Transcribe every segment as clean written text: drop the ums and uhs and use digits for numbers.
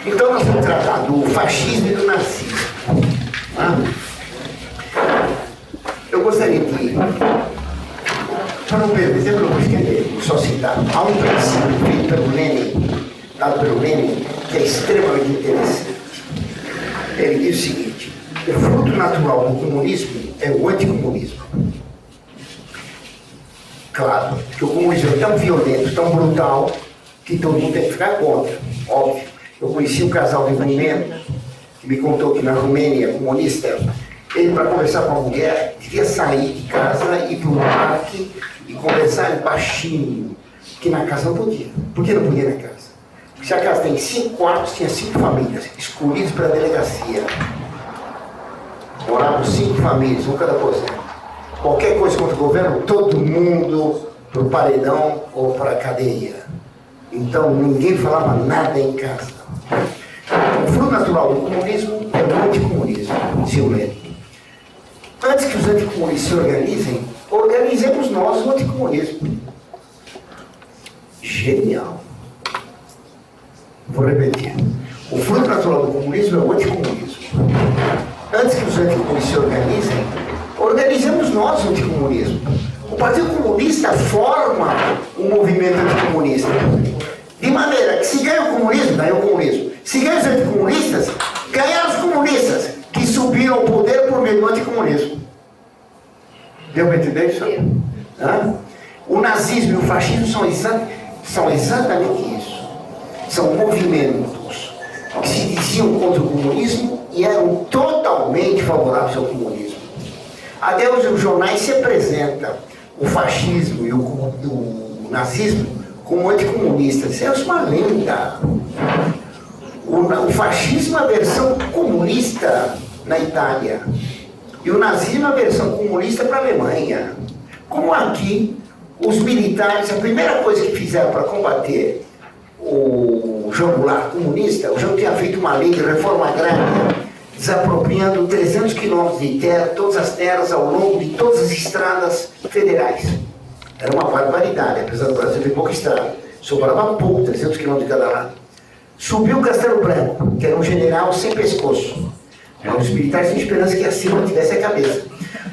Então nós vamos tratar do fascismo e do nazismo. Eu gostaria de, para não perder tempo, eu vou escrever, só citar. Há um princípio feito pelo Lenin, dado pelo Lenin, que é extremamente interessante. Ele diz o seguinte: o fruto natural do comunismo é o anticomunismo. Claro, que o comunismo é tão violento, tão brutal, que todo mundo tem que ficar contra, óbvio. Eu conheci um casal de rumenos que me contou que na Romênia, comunista, ele, para conversar com a mulher, devia sair de casa, ir para um parque e conversar baixinho, que na casa não podia. Por que não podia na casa? Porque se a casa tem 5 quartos, tinha 5 famílias, escolhidas pela delegacia. Moravam 5 famílias, um cada aposento. Qualquer coisa contra o governo, todo mundo para o paredão ou para a cadeia. Então ninguém falava nada em casa. O fruto natural do comunismo é o anticomunismo, dizia o Lenin. Antes que os anticomunistas se organizem, organizemos nós o anticomunismo. Genial. Vou repetir. O fruto natural do comunismo é o anticomunismo. Antes que os anticomunistas se organizem, organizemos nós o anticomunismo. O Partido Comunista forma um movimento anticomunista. De maneira que se ganha o comunismo, ganha o comunismo. Se ganha os anticomunistas, ganharam os comunistas, que subiram ao poder por meio do anticomunismo. Deu para entender isso? O nazismo e o fascismo são exatamente isso. São movimentos que se diziam contra o comunismo e eram totalmente favoráveis ao comunismo. Até hoje os jornais se apresentam o fascismo e o nazismo como anticomunistas. Isso é uma lenda. O fascismo é a versão comunista na Itália. E o nazismo é a versão comunista para a Alemanha. Como aqui, os militares, a primeira coisa que fizeram para combater o João Goulart comunista, o João tinha feito uma lei de reforma agrária, desapropriando 300 quilômetros de terra, todas as terras ao longo de todas as estradas federais. Era uma barbaridade, apesar do Brasil ter pouca estrada. Sobrava pouco, 300 quilômetros de cada lado. Subiu o Castelo Branco, que era um general sem pescoço. Os militares tinham esperança que acima tivesse a cabeça,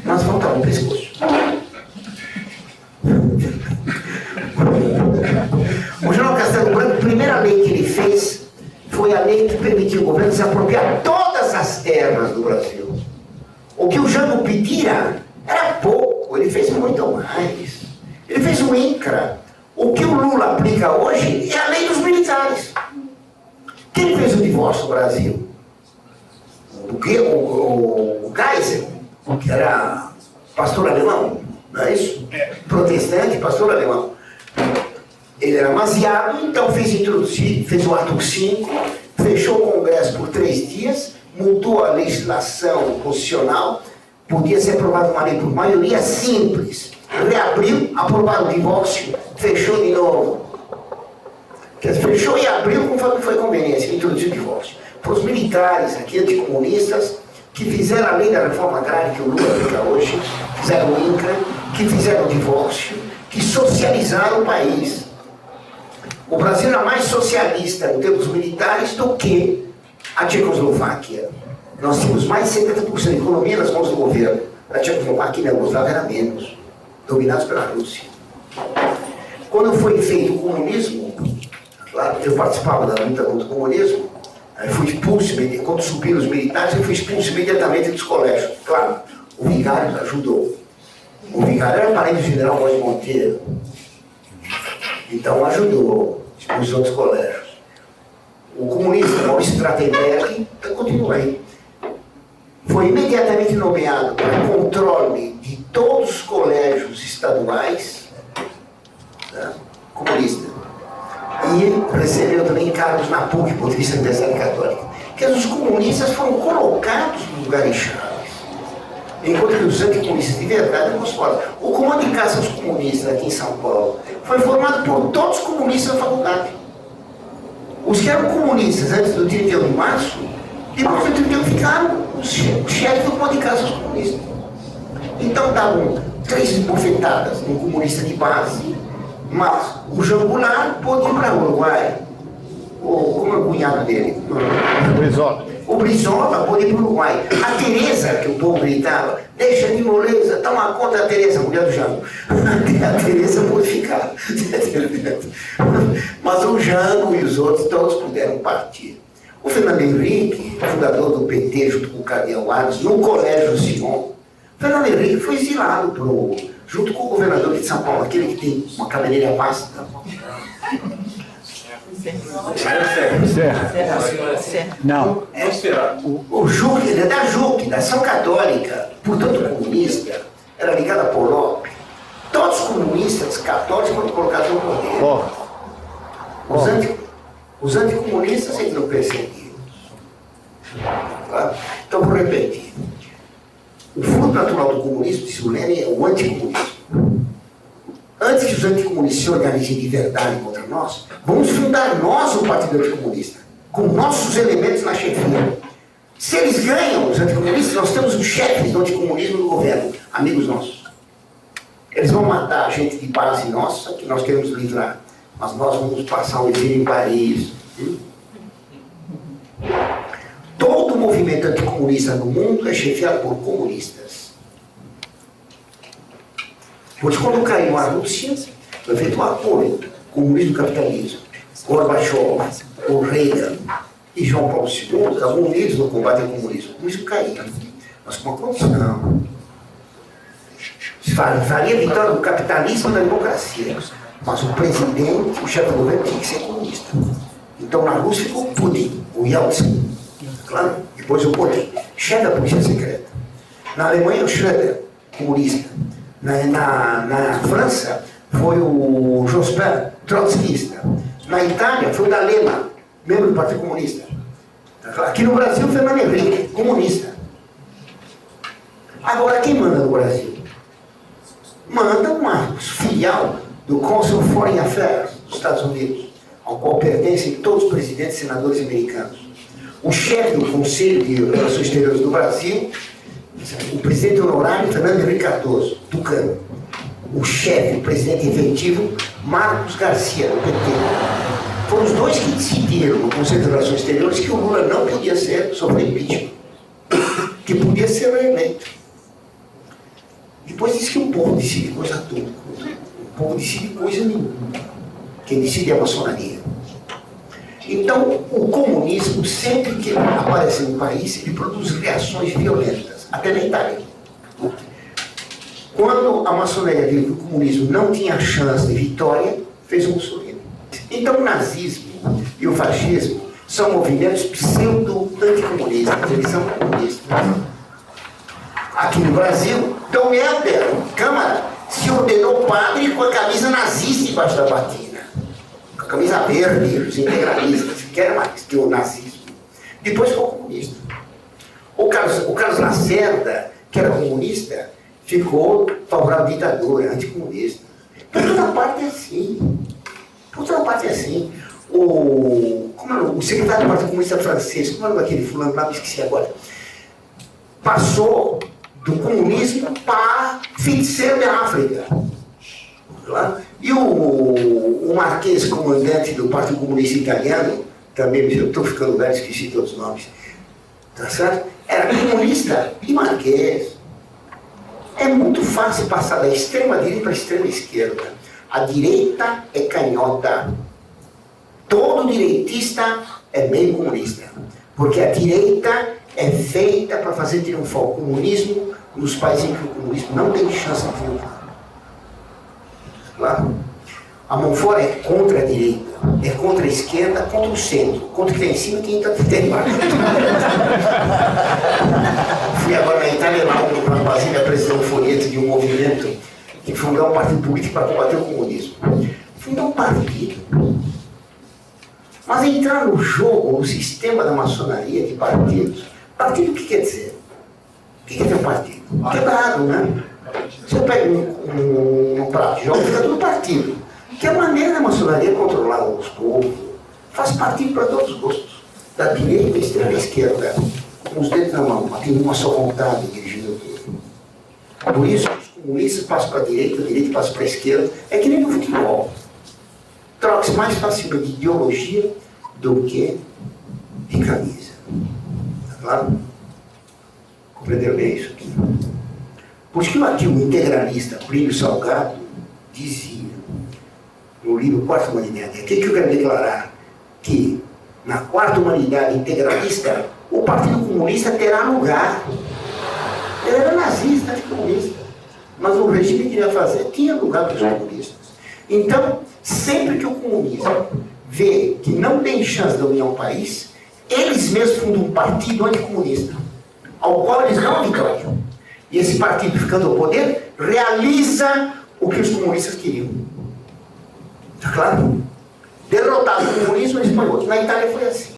mas faltava o pescoço. O general Castelo Branco, a primeira lei que ele fez foi a lei que permitiu o governo desapropriar todas as terras do Brasil. O que o Jango pedia era pouco, ele fez muito mais. Ele fez um INCRA. O que o Lula aplica hoje é a lei dos militares. Quem fez o divórcio no Brasil? O Geisel, que era pastor alemão, não é isso? Protestante, pastor alemão. Ele era demasiado, então fez o artigo 5, fechou o Congresso por 3 dias, mudou a legislação constitucional, podia ser aprovada uma lei por maioria simples, reabriu, aprovaram o divórcio, fechou de novo. Quer dizer, fechou e abriu conforme foi conveniência, introduziu o divórcio. Para os militares aqui, anticomunistas, que fizeram a lei da reforma agrária que o Lula aplica hoje, fizeram o INCRA, que fizeram o divórcio, que socializaram o país. O Brasil era mais socialista em termos militares do que a Tchecoslováquia. Nós tínhamos mais de 70% da economia nas mãos do governo. A Tchecoslováquia e a Yugoslávia era menos, dominados pela Rússia. Quando foi feito o comunismo, claro, eu participava da luta contra o comunismo, fui expulso, quando subiram os militares, eu fui expulso imediatamente dos colégios. Claro, o vigário ajudou. O vigário era parente do general Góes Monteiro. Então ajudou, expulsou dos colégios. O comunista Maurício Trachtenberg continua aí. Foi imediatamente nomeado para controle de todos os colégios estaduais, né, comunista. E recebeu também cargos na PUC, ponto de vista universitária católica. Porque os comunistas foram colocados no lugares chaves. Enquanto que os anticomunistas de verdade não foram. O comando de caça aos comunistas aqui em São Paulo foi formado por todos os comunistas da faculdade. Os que eram comunistas antes do 31 de março, depois do 31 ficaram os chefes do comando de caça aos comunistas. Então davam 3 bofetadas num comunista de base, mas o João Goulart pôde ir para o Uruguai. como é o cunhado dele? Brizola. O Brizola pôde ir para o Uruguai. A Tereza, que o povo gritava, deixa de moleza, toma conta da Tereza, mulher do Jango. A Tereza pôde ficar. Mas o Jango e os outros todos puderam partir. O Fernando Henrique, fundador do PT, junto com o Cardeal Adams, no Colégio Sion, Fernando Henrique foi exilado junto com o governador de São Paulo, aquele que tem uma cabeleireira vasta. Não. O Juque, ele é da Juque, da Ação Católica, portanto comunista, era ligado a Polop. Todos os comunistas católicos foram colocados no poder. Os anticomunistas sempre não perseguiram. Tá? Então vou repetir. O fruto natural do comunismo, disse o Lenin, é o anticomunismo. Antes que os anticomunistas se organizem de verdade contra nós, vamos fundar nós o Partido Anticomunista, com nossos elementos na chefia. Se eles ganham, os anticomunistas, nós temos os chefes do anticomunismo no governo, amigos nossos. Eles vão matar a gente de base nossa, que nós queremos livrar, mas nós vamos passar o exílio em Paris. Todo movimento anticomunista no mundo é chefiado por comunistas. Pois quando caiu a Rússia, foi feito um acordo, comunismo e capitalismo. Gorbachev, o Reagan e João Paulo II estavam unidos no combate ao comunismo. O comunismo caía, mas com uma condição. Faria a vitória do capitalismo e da democracia. Mas o presidente, o chefe do governo, tinha que ser comunista. Então na Rússia ficou Putin, o Yeltsin. Claro, depois o Putin, chefe da polícia secreta. Na Alemanha, o Schröder, comunista. Na França, foi o Jospin, trotskista. Na Itália, foi o D'Alema, membro do Partido Comunista. Aqui no Brasil, Fernando Henrique, comunista. Agora, quem manda no Brasil? Manda uma filial do Council of Foreign Affairs dos Estados Unidos, ao qual pertencem todos os presidentes e senadores americanos. O chefe do Conselho de Relações Exteriores do Brasil, o presidente honorário Fernando Henrique Cardoso, tucano. O chefe, o presidente efetivo, Marcos Garcia, do PT. Foram os dois que decidiram no Conselho de Relações Exteriores que o Lula não podia sofrer impeachment, que podia ser reeleito. Depois disse que o povo decide coisa toda. O povo decide coisa nenhuma. Quem decide é a maçonaria. Então, o comunismo, sempre que aparece no país, ele produz reações violentas, até na Itália. Quando a maçonaria viu que o comunismo não tinha chance de vitória, fez o Mussolini. Então, o nazismo e o fascismo são movimentos pseudo-anticomunistas, eles são comunistas. Aqui no Brasil, Dom Helder, Câmara, se ordenou padre com a camisa nazista embaixo da batina. Com a camisa verde, os integralistas, que era mais que o nazismo. Depois ficou comunista. O Carlos Lacerda, que era comunista, ficou favorável à ditadura, anticomunista. Por toda parte é assim. Por toda parte é assim. O secretário do Partido Comunista francês, como é o nome daquele fulano lá, me esqueci agora, passou do comunismo para feiticeiro da África. E o Marquês, comandante do Partido Comunista Italiano, também, eu estou ficando velho, esqueci todos os nomes, tá certo? Era comunista e Marquês. É muito fácil passar da extrema direita para a extrema esquerda. A direita é canhota. Todo direitista é meio comunista. Porque a direita é feita para fazer triunfar o comunismo nos países em que o comunismo não tem chance de triunfar. Claro? A mão fora é contra a direita, é contra a esquerda, contra o centro, contra quem está em cima e quem está embaixo. Fui agora na Itália, lá na Brasília, apresentar um folheto de um movimento que fundou um partido político para combater o comunismo. Fundou um partido. Mas entrar no jogo, no sistema da maçonaria de partidos, partido o que quer dizer? O que quer dizer um partido? Quebrado, né? Você pega um prato de jogo, fica tudo partido. Que é a maneira da maçonaria controlar os povos. Faz partido para todos os gostos. Da direita, extrema e esquerda. Com os dedos na mão, tem uma só vontade dirigindo tudo. Por isso, os comunistas passam para a direita passa para a esquerda. É que nem no futebol. Troca-se mais facilmente ideologia do que de camisa. Está claro? Compreenderam bem isso aqui? Por isso que o antigo integralista Plínio Salgado dizia, no livro Quarta Humanidade, o que eu quero declarar? Que na quarta humanidade integralista, o Partido Comunista terá lugar. Ele era nazista, anticomunista. Mas o regime que ia fazer tinha lugar para os comunistas. Então, sempre que o comunismo vê que não tem chance de unir um país, eles mesmos fundam um partido anticomunista, ao qual eles não vitória. E esse partido, ficando ao poder, realiza o que os comunistas queriam. Está claro? Derrotado o comunismo, eles põem outro. Na Itália foi assim.